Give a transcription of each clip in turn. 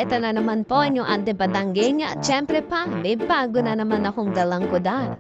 ito na naman po yung Ante Batangging at syempre pa, may bago na naman akong dalang kuda.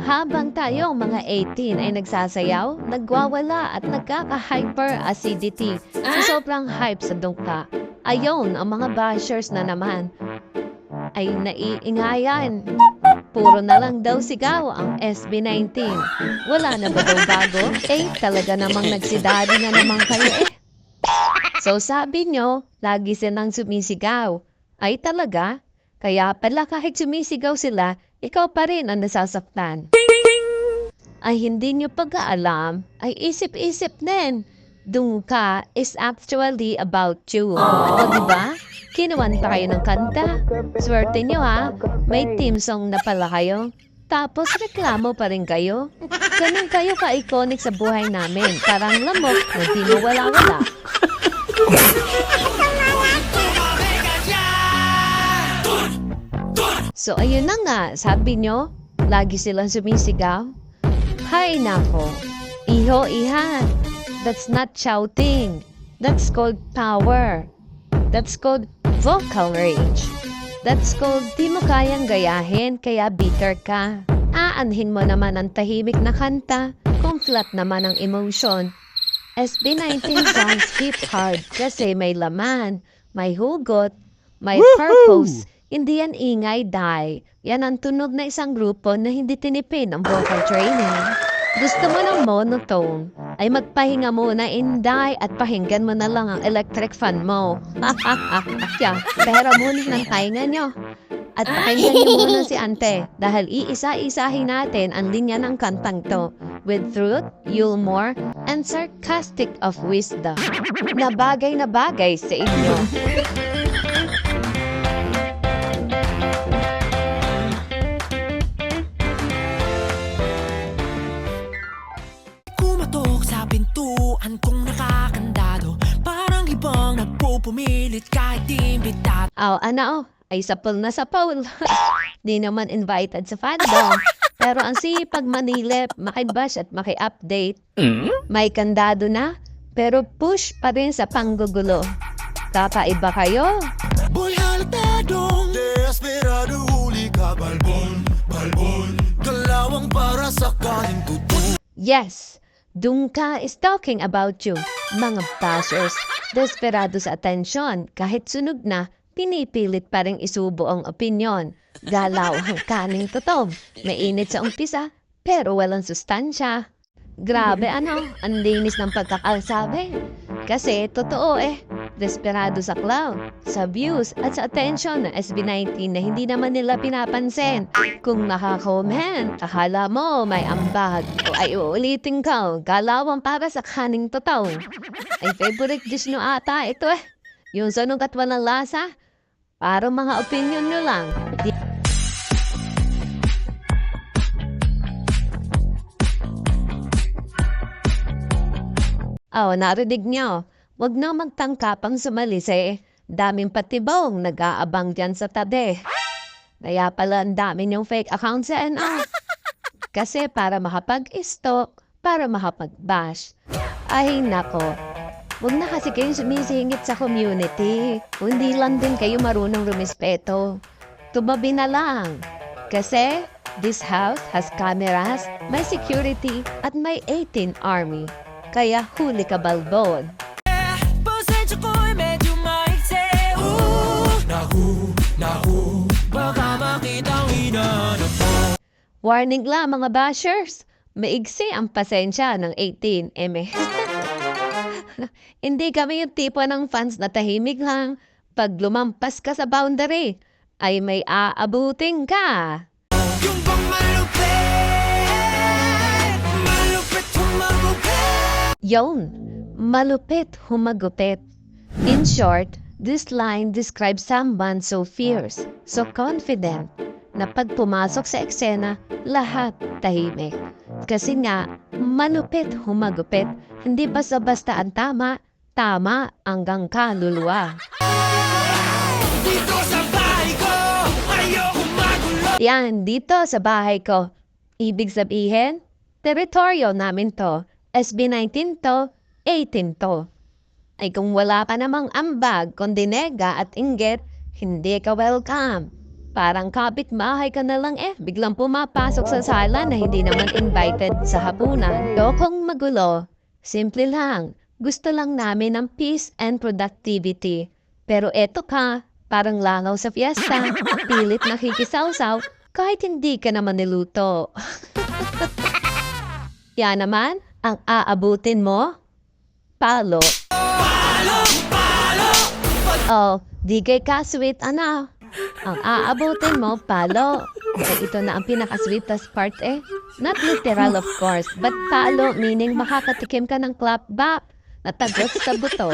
Habang tayong mga 18 ay nagsasayaw, nagwawala at nagkaka-hyper acidity sa sobrang hype sa dungka. Ayon, ang mga bashers na naman ay naiingayan. Puro na lang daw sigaw ang SB19. Wala na ba daw bago? Talaga namang nagsidari na naman kayo So sabi nyo, lagi silang sumisigaw. Ay talaga? Kaya pala kahit sumisigaw sila, ikaw pa rin ang nasasaktan. Ay hindi nyo pag-aalam, ay isip-isip din. Dungka is actually about you. O diba? Kinuwan pa kayo ng kanta. Swerte nyo ha, may team song na pala kayo. Tapos reklamo pa rin kayo. Ganun kayo ka-iconic sa buhay namin. Parang lamok na di mo wala-wala. So ayun na nga, sabi nyo, lagi silang sumisigaw. Hay nako, iho iha, that's not shouting. That's called power. That's called vocal range. That's called di mo kayang gayahin kaya bitter ka. Aanhin mo naman ang tahimik na kanta kung flat naman ang emotion. SB19 songs hit hard kasi may laman, may hugot, may purpose. Hindi yan ingay, die. Yan ang tunog na isang grupo na hindi tinipid ang vocal training. Gusto mo ng monotone, ay magpahinga muna, inday, at pakinggan mo na lang ang electric fan mo. Pero muna ng pahinga nyo. At pakinggan nyo muna si Ante dahil iisa-isahin natin ang linya ng kantang to with truth, humor, and sarcastic of wisdom. Na bagay sa inyo. Kumatok sa pintuan kong nakakandado, parang ibang nagpupumilit kahit imbitado. Ay sapul na sapul. Di naman invited sa fandom. Pero ang sipag manilip, makibash at maki-update. May kandado na, pero push pa rin sa panggugulo. Kakaiba kayo? Boy halatadong desperado, huli ka balbon, balbon, kalawang para sa kaling tutu. Yes, Dungka is talking about you. Mga bashers, desperado sa atensyon, kahit sunog na, pinipilit pa rin isubo ang opinyon. Galaw ang kaning totob. Mainit sa umpisa, pero walang sustansya. Grabe ang linis ng pagkakasabi. Kasi totoo desperado sa cloud, sa views at sa attention ng SB19 na hindi naman nila pinapansin. Kung nakakomment, akala mo may ambag o ay uulitin ka, galawan para sa kaning totob. Ay favorite dish nyo ata ito Yung sunugat walang lasa, para mga opinion nyo lang. Narinig nyo. Huwag na magtangkapang sumalisi. Daming patibong nag-aabang dyan sa tade. Kaya pala ang dami niyong fake account sa Kasi para makapag-stalk, para makapag-bash. Ay nako. Huwag na kasi kayong sumisingit sa community. Hindi lang din kayo marunong rumispeto. Tumabi na lang. Kasi this house has cameras, may security, at may 18 army. Kaya huli ka balbon. Pasensya ko'y medyo maikse. Naku, baka makita ang hinanap mo. Warning lang mga bashers. Maigsi ang pasensya ng 18 Hindi kami yung tipo ng fans na tahimik lang. Pag lumampas ka sa boundary, ay may aabutin ka. Yung bang malupit humagupit. Yon, malupit humagupit. In short, this line describes someone so fierce, so confident, na pag pumasok sa eksena, lahat tahimik. Kasi nga, malupit humagupit, hindi basta-basta ang tama, tama hanggang kaluluwa. Dito sa bahay ko, ayoko magulo. Yan, dito sa bahay ko. Ibig sabihin, teritoryo namin to. SB19 to, 18 to. Ay kung wala pa namang ambag, kundi nega at inggit, Hindi ka welcome. Parang kapitbahay ka na lang biglang pumapasok sa sala na hindi naman invited sa hapunan. Dokong magulo. Simple lang. Gusto lang namin ng peace and productivity. Pero eto ka, parang langaw sa fiesta. Pilit nakikisawsaw kahit hindi ka naman niluto. Yan naman, ang aabutin mo? Palo. Oh, di kay ka-sweet ano. Ang aabutin mo, palo. At ito na ang pinaka-sweetest part Not literal of course, but palo meaning makakatikim ka ng clapback na tagot sa buto.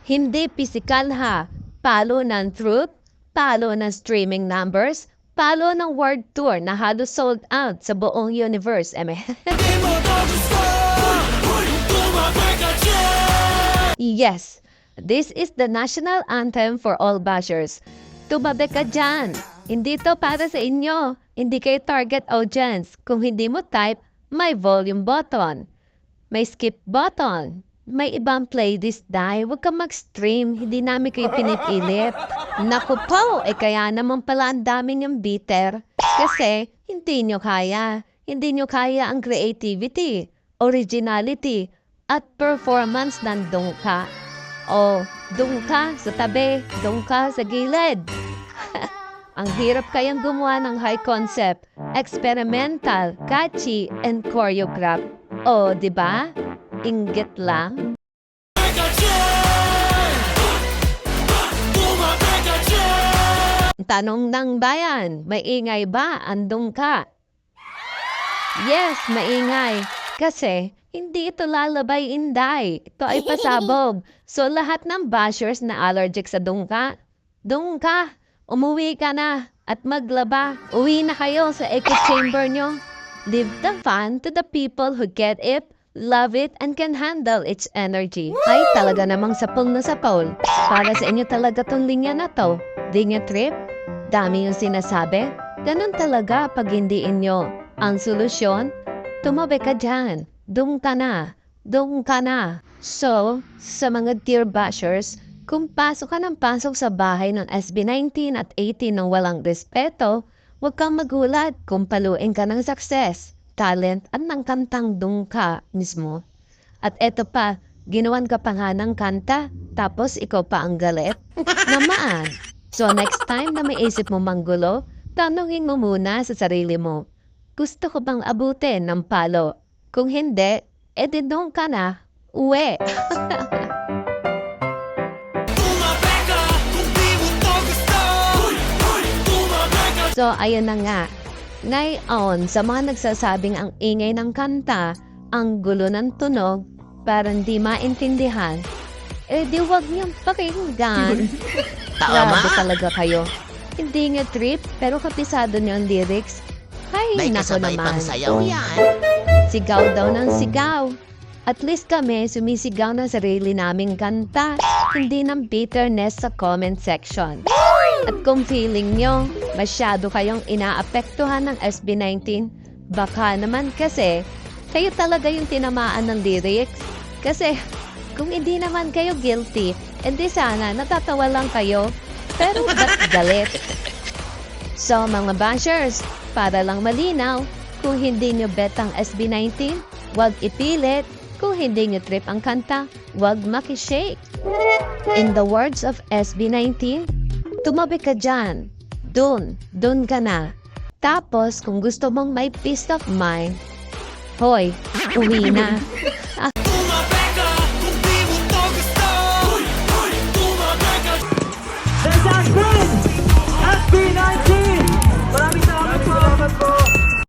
Hindi pisikal ha. Palo ng truth, palo ng streaming numbers, palo ng world tour na halos sold out sa buong universe. Yes, this is the national anthem for all bashers. Tumabi ka dyan. Hindi to para sa inyo. Hindi kayo target audience. Kung hindi mo type, may volume button. May skip button. May ibang playlist dahil huwag ka mag-stream. Hindi namin kayo pinipilit. Naku po, kaya naman pala ang daming yung bitter. Kasi hindi nyo kaya. Hindi nyo kaya ang creativity, originality, at performance ng dungka. O, dungka sa tabi, dungka sa gilid. Ang hirap kayang gumawa ng high concept, experimental, catchy, and choreographed. O, di ba? Inggit lang. Tanong ng bayan, may ingay ba ang dungka? Yes, maingay. Kasi hindi ito lalabay inday. Ito ay pasabog. So lahat ng bashers na allergic sa dungka, dungka, umuwi ka na at maglaba. Uwi na kayo sa echo chamber nyo. Leave the fun to the people who get it, love it, and can handle its energy. Ay, talaga namang sapol na sapol. Para sa inyo talaga tong linya na to. Linya trip? Dami yung sinasabi. Ganun talaga pag hindi inyo. Ang solusyon? Tumabi ka dyan. Dung ka na. Dung ka na. So, sa mga dear bashers, kung pasok ka ng pasok sa bahay ng SB19 at 18 ng walang respeto, huwag kang magulat kung paluin ka ng success, talent at ng kantang dung ka mismo. At eto pa, ginawan ka pa nga ng kanta, tapos ikaw pa ang galit? Namaan. So next time na may isip mo manggulo, tanungin mo muna sa sarili mo, gusto ko bang abutin ng palo? Kung hindi, edidong ka na, uwi. So, ayun na nga. Ngayon, sa mga nagsasabing ang ingay ng kanta, ang gulo ng tunog, parang di maintindihan, di wag niyong pakinggan. Grabe talaga kayo. Hindi nga trip, pero kapisado niyo ang lyrics. Ay, May nako kasabay naman. pang sayaw yan. Sigaw daw ng sigaw. At least kami sumisigaw ng sarili naming kanta, hindi ng bitterness sa comment section. At kung feeling nyo, masyado kayong inaapektuhan ng SB19, baka naman kasi, kayo talaga yung tinamaan ng lyrics. Kasi, kung hindi naman kayo guilty, edi sana natatawa lang kayo, pero ba't galit? So mga bashers, para lang malinaw, kung hindi nyo bet ang SB19, wag ipilit. Kung hindi nyo trip ang kanta, wag makishake. In the words of SB19, tumabi ka dyan. Dun ka na. Tapos, kung gusto mong may peace of mind, hoy, uwi na.